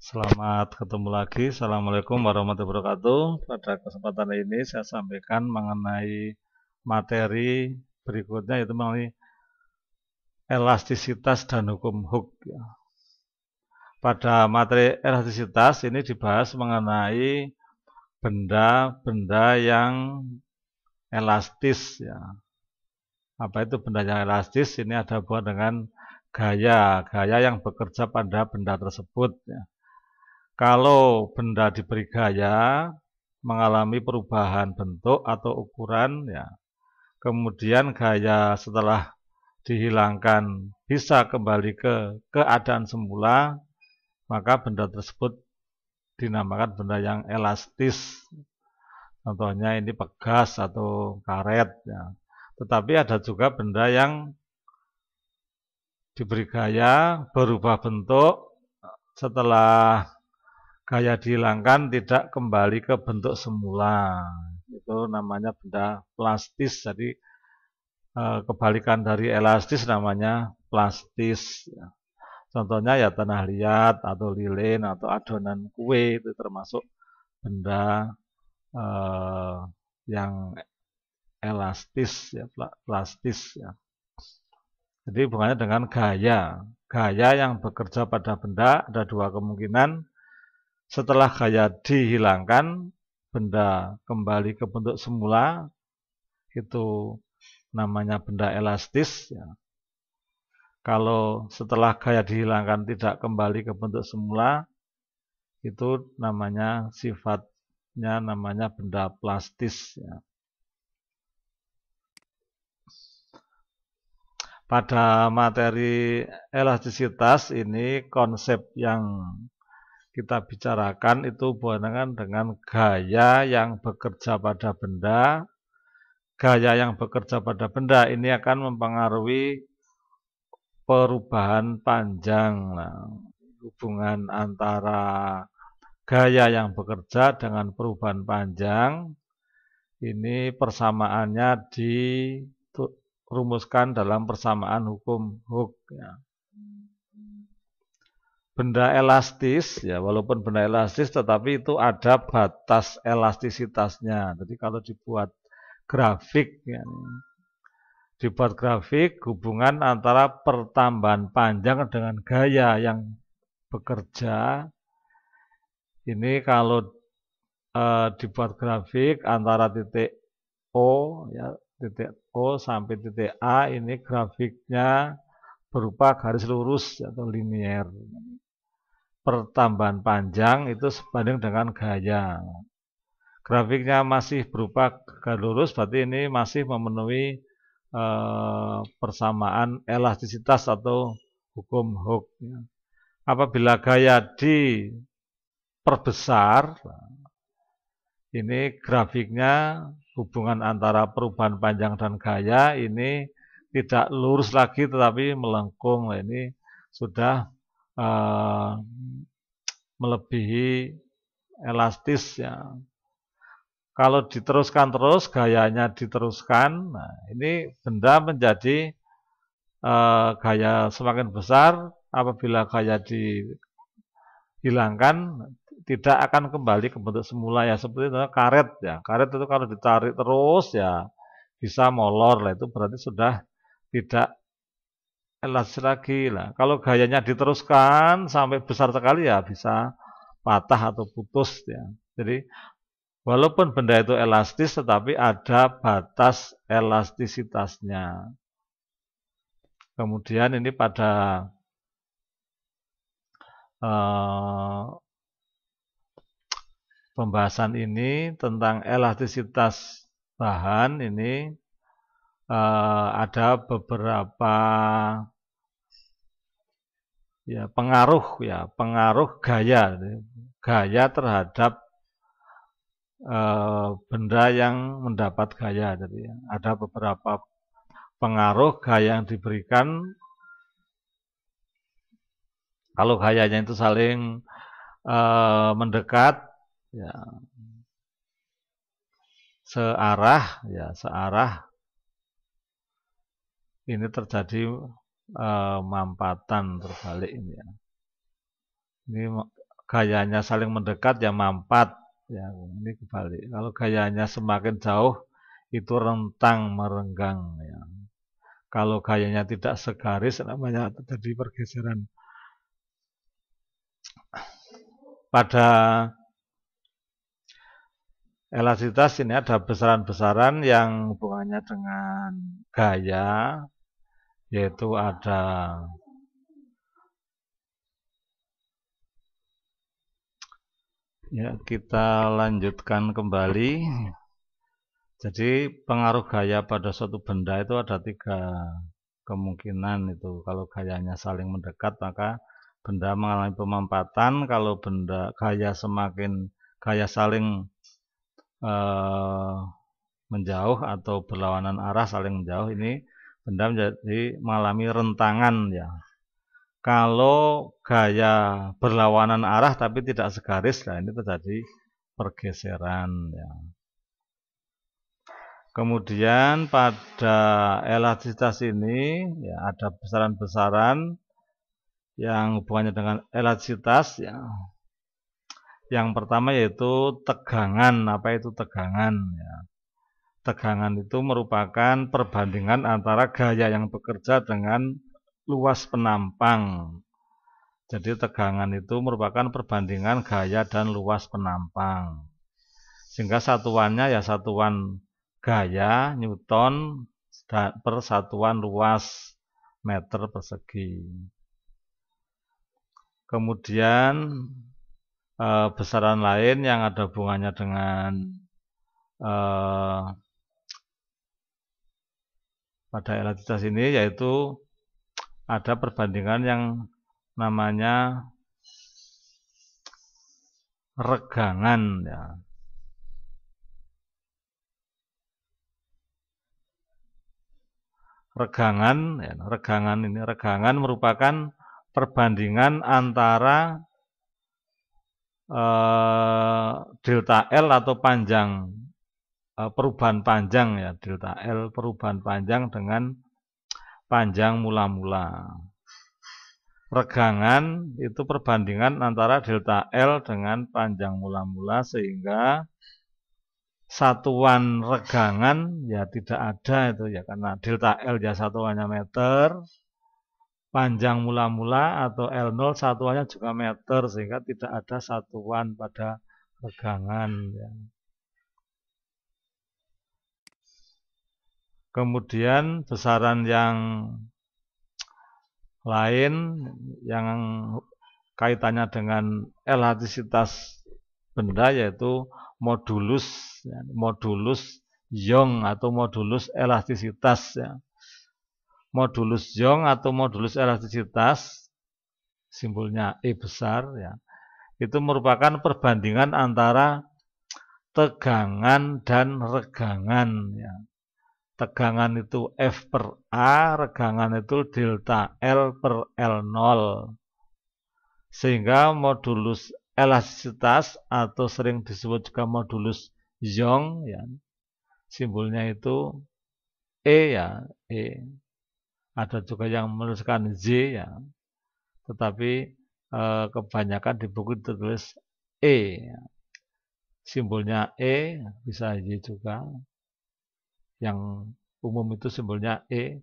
Selamat ketemu lagi. Assalamualaikum warahmatullahi wabarakatuh. Pada kesempatan ini saya sampaikan mengenai materi berikutnya, yaitu mengenai elastisitas dan hukum Hooke. Pada materi elastisitas ini dibahas mengenai benda-benda yang elastis. Apa itu benda yang elastis? Ini ada hubungan dengan gaya yang bekerja pada benda tersebut. Kalau benda diberi gaya, mengalami perubahan bentuk atau ukuran, kemudian gaya setelah dihilangkan bisa kembali ke keadaan semula, maka benda tersebut dinamakan benda yang elastis. Contohnya ini pegas atau karet. Tetapi ada juga benda yang diberi gaya, berubah bentuk, setelah gaya dihilangkan tidak kembali ke bentuk semula. Itu namanya benda plastis. Jadi kebalikan dari elastis namanya plastis. Contohnya ya tanah liat atau lilin atau adonan kue, itu termasuk benda yang elastis, plastis. Jadi hubungannya dengan gaya. Gaya yang bekerja pada benda ada dua kemungkinan. Setelah gaya dihilangkan, benda kembali ke bentuk semula, itu namanya benda elastis. Kalau setelah gaya dihilangkan tidak kembali ke bentuk semula, itu namanya sifatnya namanya benda plastis. Pada materi elastisitas ini konsep yang kita bicarakan itu berhubungan dengan gaya yang bekerja pada benda. Gaya yang bekerja pada benda ini akan mempengaruhi perubahan panjang. Hubungan antara gaya yang bekerja dengan perubahan panjang ini persamaannya dirumuskan dalam persamaan hukum Hooke. Benda elastis, walaupun benda elastis, tetapi itu ada batas elastisitasnya. Jadi kalau dibuat grafik, hubungan antara pertambahan panjang dengan gaya yang bekerja, ini kalau dibuat grafik antara titik titik O sampai titik A, ini grafiknya berupa garis lurus atau linier. Pertambahan panjang itu sebanding dengan gaya. Grafiknya masih berupa garis lurus, berarti ini masih memenuhi persamaan elastisitas atau hukum Hooke. Apabila gaya diperbesar, ini grafiknya hubungan antara perubahan panjang dan gaya ini tidak lurus lagi tetapi melengkung. Ini sudah melebihi elastis. Kalau diteruskan terus, gayanya diteruskan, ini benda menjadi gaya semakin besar. Apabila gaya dihilangkan, tidak akan kembali ke bentuk semula, seperti itu karet. Karet itu kalau ditarik terus bisa molor, itu berarti sudah tidak elastis lagi. Kalau gayanya diteruskan sampai besar sekali bisa patah atau putus. Jadi walaupun benda itu elastis, tetapi ada batas elastisitasnya. Kemudian ini pada pembahasan ini tentang elastisitas bahan ini ada beberapa pengaruh gaya terhadap benda yang mendapat gaya. Jadi ada beberapa pengaruh gaya yang diberikan. Kalau gayanya itu saling mendekat, searah, ini terjadi mampatan terbalik ini. Ini gayanya saling mendekat ya mampat. Ya, ini kebalik. Kalau gayanya semakin jauh itu rentang merenggang. Ya. Kalau gayanya tidak segaris namanya terjadi pergeseran. Pada elastisitas ini ada besaran-besaran yang hubungannya dengan gaya, yaitu ada ya, kita lanjutkan kembali. Jadi pengaruh gaya pada suatu benda itu ada 3 kemungkinan itu. Kalau gayanya saling mendekat maka benda mengalami pemampatan. Kalau benda gaya saling menjauh atau berlawanan arah saling menjauh, ini benda mengalami rentangan ya. Kalau gaya berlawanan arah tapi tidak segaris, nah ini terjadi pergeseran ya. Kemudian pada elastisitas ini ya, ada besaran-besaran yang hubungannya dengan elastisitas ya. Yang pertama yaitu tegangan. Apa itu tegangan ya? Tegangan itu merupakan perbandingan antara gaya yang bekerja dengan luas penampang. Jadi tegangan itu merupakan perbandingan gaya dan luas penampang. Sehingga satuannya ya satuan gaya Newton per satuan luas meter persegi. Kemudian besaran lain yang ada hubungannya dengan pada elastisitas ini yaitu ada perbandingan yang namanya regangan ya. Regangan merupakan perbandingan antara delta L atau panjang perubahan panjang ya, delta L perubahan panjang dengan panjang mula-mula. Regangan itu perbandingan antara delta L dengan panjang mula-mula, sehingga satuan regangan ya tidak ada itu ya, karena delta L ya satuannya meter, panjang mula-mula atau L0 satuannya juga meter, sehingga tidak ada satuan pada regangan ya. Kemudian besaran yang lain yang kaitannya dengan elastisitas benda yaitu modulus ya, modulus Young atau modulus elastisitas ya. Modulus Young atau modulus elastisitas simbolnya E besar ya. Itu merupakan perbandingan antara tegangan dan regangan ya. Tegangan itu F per A, regangan itu delta L per L0. Sehingga modulus elastisitas atau sering disebut juga modulus Young ya, simbolnya itu E ya, E. Ada juga yang menuliskan Z ya, tetapi kebanyakan di buku ditulis E ya. Simbolnya E, bisa Y juga. Yang umum itu simbolnya E.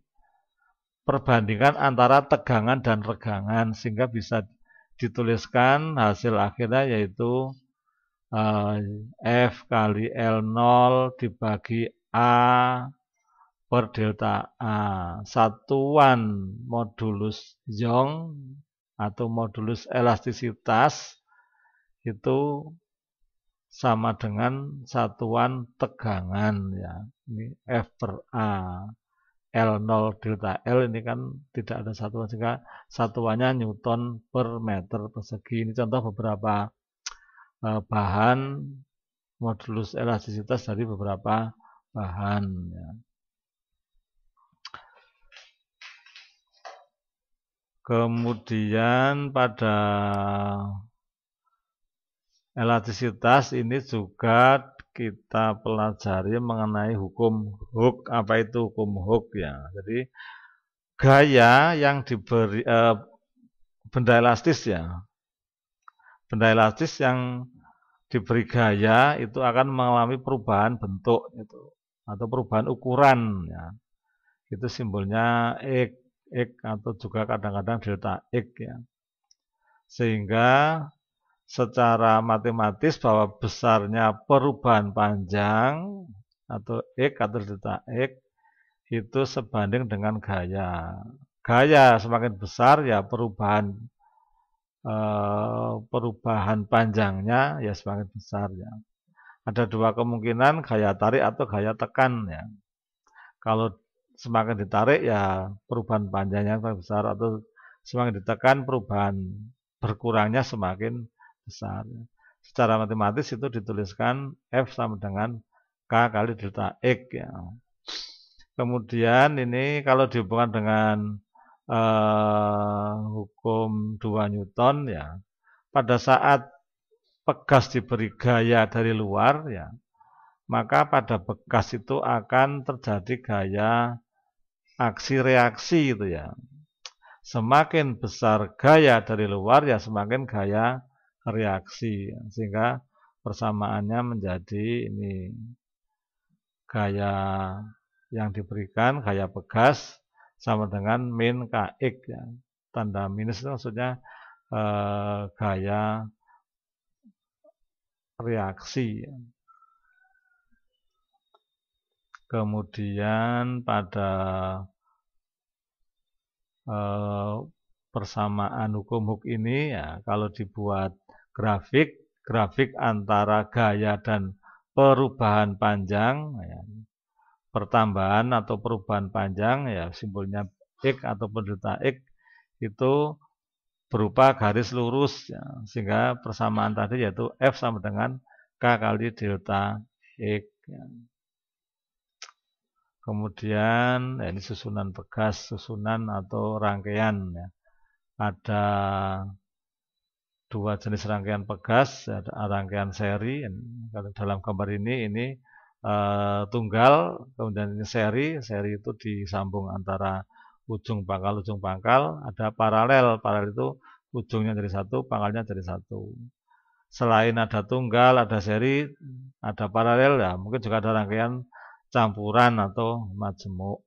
Perbandingan antara tegangan dan regangan, sehingga bisa dituliskan hasil akhirnya yaitu F kali L0 dibagi A per delta A. Satuan modulus Young atau modulus elastisitas itu sama dengan satuan tegangan ya. Ini F per A. L0 delta L ini kan tidak ada satuan, sehingga satuannya Newton per meter persegi. Ini contoh beberapa bahan modulus elastisitas dari beberapa bahan ya. Kemudian pada elastisitas ini juga kita pelajari mengenai hukum Hooke. Apa itu hukum Hooke ya? Jadi gaya yang diberi benda elastis ya. Benda elastis yang diberi gaya itu akan mengalami perubahan bentuk itu atau perubahan ukuran ya. Itu simbolnya X atau juga kadang-kadang delta X ya. Sehingga secara matematis bahwa besarnya perubahan panjang atau X atau delta X itu sebanding dengan gaya. Gaya semakin besar ya perubahan panjangnya ya semakin besar ya. Ada dua kemungkinan, gaya tarik atau gaya tekan ya. Kalau semakin ditarik ya perubahan panjangnya semakin besar, atau semakin ditekan perubahan berkurangnya semakin besar. Secara matematis itu dituliskan F sama dengan K kali delta X ya. Kemudian ini kalau dihubungkan dengan hukum 2 Newton ya, pada saat pegas diberi gaya dari luar ya, maka pada bekas itu akan terjadi gaya aksi reaksi itu ya. Semakin besar gaya dari luar ya semakin gaya reaksi, sehingga persamaannya menjadi ini gaya yang diberikan, gaya pegas sama dengan min Kx ya. Tanda minus itu maksudnya gaya reaksi. Kemudian pada persamaan hukum Hooke ini ya, kalau dibuat grafik antara gaya dan perubahan panjang ya, pertambahan atau perubahan panjang ya simbolnya X atau delta X itu berupa garis lurus ya, sehingga persamaan tadi yaitu F sama dengan K kali delta X ya. Kemudian ya ini susunan pegas, susunan atau rangkaian ya. Ada dua jenis rangkaian pegas, ada rangkaian seri. Kalau dalam gambar ini tunggal, kemudian ini seri itu disambung antara ujung pangkal, ada paralel itu ujungnya dari satu, pangkalnya dari satu. Selain ada tunggal, ada seri, ada paralel ya, mungkin juga ada rangkaian campuran atau majemuk.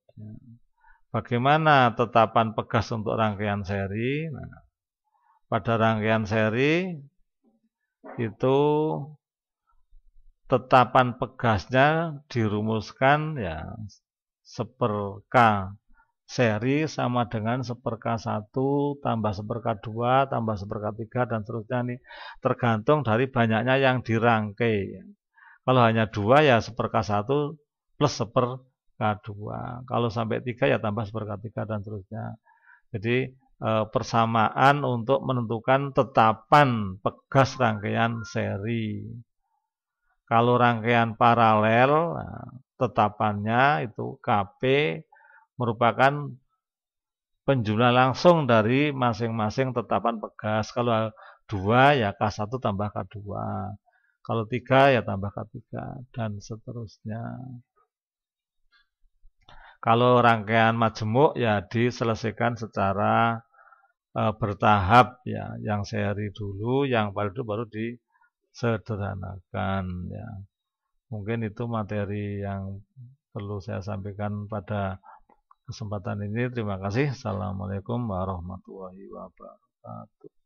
Bagaimana tetapan pegas untuk rangkaian seri? Nah, pada rangkaian seri itu tetapan pegasnya dirumuskan ya 1/K seri sama dengan 1/K1 tambah 1/K2 tambah 1/K3 dan seterusnya, nih tergantung dari banyaknya yang dirangkai. Kalau hanya 2 ya 1/K1 plus 1/K2. Kalau sampai 3 ya tambah 1/K3 dan seterusnya. Jadi persamaan untuk menentukan tetapan pegas rangkaian seri. Kalau rangkaian paralel, nah, tetapannya itu Kp merupakan penjumlah langsung dari masing-masing tetapan pegas. Kalau 2 ya K1 tambah K2. Kalau 3 ya tambah K3 dan seterusnya. Kalau rangkaian majemuk ya diselesaikan secara bertahap ya. Yang seri dulu, yang paralel dulu baru disederhanakan ya. Mungkin itu materi yang perlu saya sampaikan pada kesempatan ini. Terima kasih. Assalamualaikum warahmatullahi wabarakatuh.